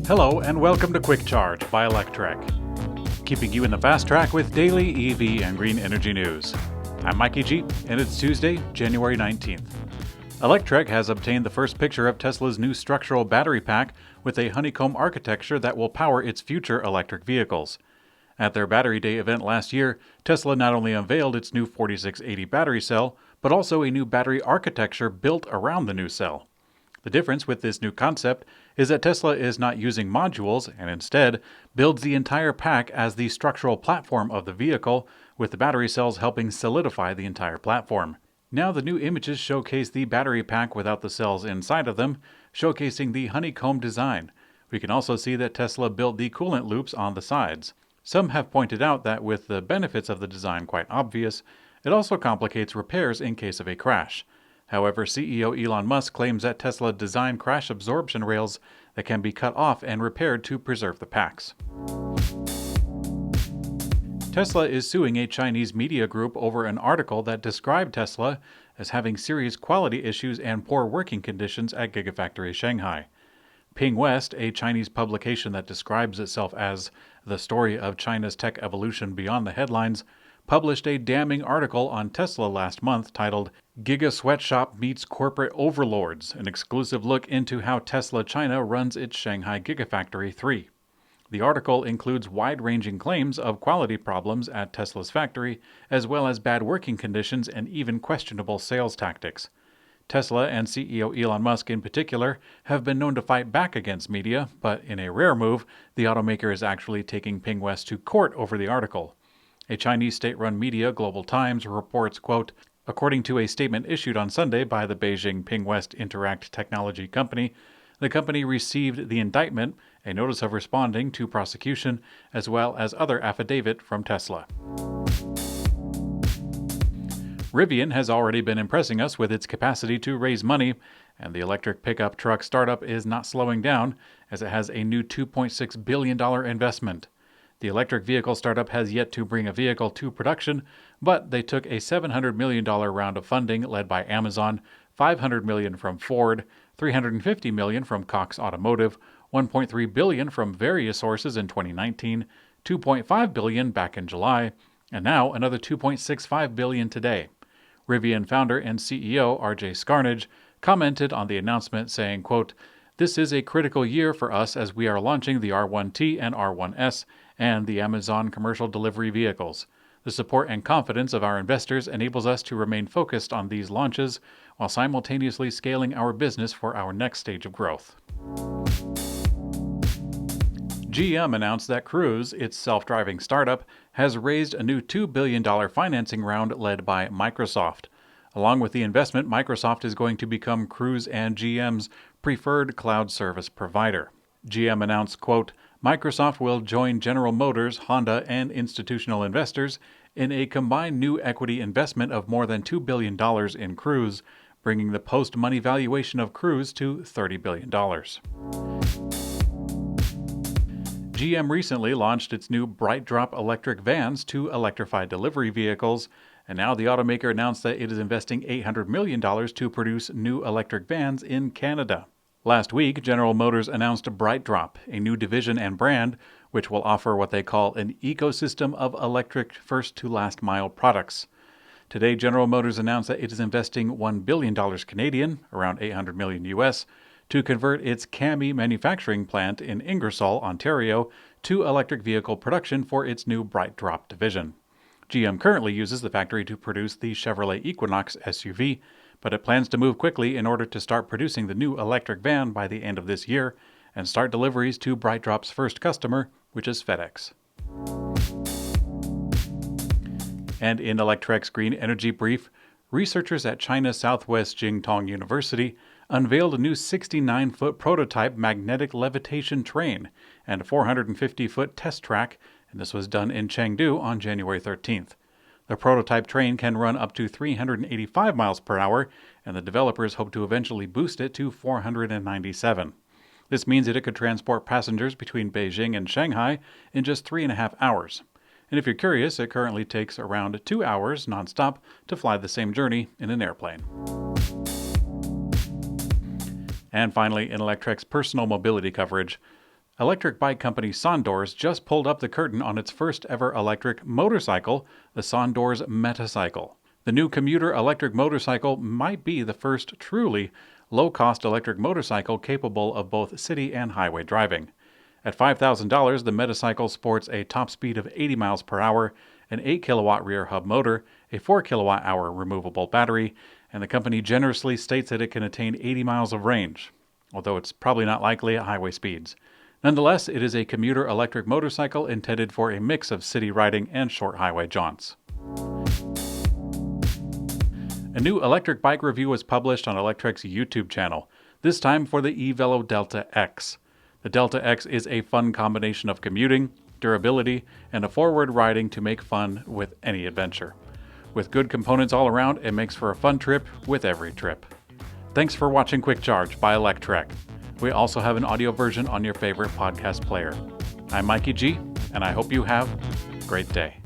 Hello and welcome to Quick Charge by Electrek, keeping you in the fast track with daily EV and green energy news. I'm Mikey G, and it's Tuesday, January 19th. Electrek has obtained the first picture of Tesla's new structural battery pack with a Honeycomb architecture that will power its future electric vehicles. At their Battery Day event last year, Tesla not only unveiled its new 4680 battery cell, but also a new battery architecture built around the new cell. The difference with this new concept is that Tesla is not using modules and instead builds the entire pack as the structural platform of the vehicle, with the battery cells helping solidify the entire platform. Now the new images showcase the battery pack without the cells inside of them, showcasing the honeycomb design. We can also see that Tesla built the coolant loops on the sides. Some have pointed out that with the benefits of the design quite obvious, it also complicates repairs in case of a crash. However, CEO Elon Musk claims that Tesla designed crash absorption rails that can be cut off and repaired to preserve the packs. Tesla is suing a Chinese media group over an article that described Tesla as having serious quality issues and poor working conditions at Gigafactory Shanghai. Ping West, a Chinese publication that describes itself as the story of China's tech evolution beyond the headlines, published a damning article on Tesla last month titled Giga Sweatshop Meets Corporate Overlords, an exclusive look into how Tesla China runs its Shanghai Gigafactory 3. The article includes wide-ranging claims of quality problems at Tesla's factory, as well as bad working conditions and even questionable sales tactics. Tesla and CEO Elon Musk in particular have been known to fight back against media, but in a rare move, the automaker is actually taking Ping West to court over the article. A Chinese state-run media, Global Times, reports, quote, according to a statement issued on Sunday by the Beijing Ping West Interact Technology Company, the company received the indictment, a notice of responding to prosecution, as well as other affidavit from Tesla. Rivian has already been impressing us with its capacity to raise money, and the electric pickup truck startup is not slowing down, as it has a new $2.6 billion investment. The electric vehicle startup has yet to bring a vehicle to production, but they took a $700 million round of funding led by Amazon, $500 million from Ford, $350 million from Cox Automotive, $1.3 billion from various sources in 2019, $2.5 billion back in July, and now another $2.65 billion today. Rivian founder and CEO R.J. Scarnage commented on the announcement saying, quote, this is a critical year for us as we are launching the R1T and R1S and the Amazon commercial delivery vehicles. The support and confidence of our investors enables us to remain focused on these launches while simultaneously scaling our business for our next stage of growth. GM announced that Cruise, its self-driving startup, has raised a new $2 billion financing round led by Microsoft. Along with the investment, Microsoft is going to become Cruise and GM's preferred cloud service provider. GM announced, quote, Microsoft will join General Motors, Honda, and institutional investors in a combined new equity investment of more than $2 billion in Cruise, bringing the post-money valuation of Cruise to $30 billion. GM recently launched its new BrightDrop electric vans to electrify delivery vehicles, and now the automaker announced that it is investing $800 million to produce new electric vans in Canada. Last week, General Motors announced BrightDrop, a new division and brand, which will offer what they call an ecosystem of electric first-to-last-mile products. Today, General Motors announced that it is investing $1 billion Canadian, around $800 million US, to convert its CAMI manufacturing plant in Ingersoll, Ontario, to electric vehicle production for its new BrightDrop division. GM currently uses the factory to produce the Chevrolet Equinox SUV, but it plans to move quickly in order to start producing the new electric van by the end of this year and start deliveries to BrightDrop's first customer, which is FedEx. And in Electrek's Green Energy Brief, researchers at China's Southwest Jingtong University unveiled a new 69-foot prototype magnetic levitation train and a 450-foot test track, and this was done in Chengdu on January 13th. The prototype train can run up to 385 miles per hour, and the developers hope to eventually boost it to 497. This means that it could transport passengers between Beijing and Shanghai in just 3.5 hours. And if you're curious, it currently takes around 2 hours nonstop to fly the same journey in an airplane. And finally, in Electrek's personal mobility coverage, Electric bike company Sandors just pulled up the curtain on its first ever electric motorcycle, the Sandors Metacycle. The new commuter electric motorcycle might be the first truly low-cost electric motorcycle capable of both city and highway driving. At $5,000, the Metacycle sports a top speed of 80 miles per hour, an 8-kilowatt rear hub motor, a 4-kilowatt-hour removable battery, and the company generously states that it can attain 80 miles of range, although it's probably not likely at highway speeds. Nonetheless, it is a commuter electric motorcycle intended for a mix of city riding and short highway jaunts. A new electric bike review was published on Electrek's YouTube channel, this time for the Evelo Delta X. The Delta X is a fun combination of commuting, durability, and a forward riding to make fun with any adventure. With good components all around, it makes for a fun trip with every trip. Thanks for watching Quick Charge by Electrek. We also have an audio version on your favorite podcast player. I'm Mikey G, and I hope you have a great day.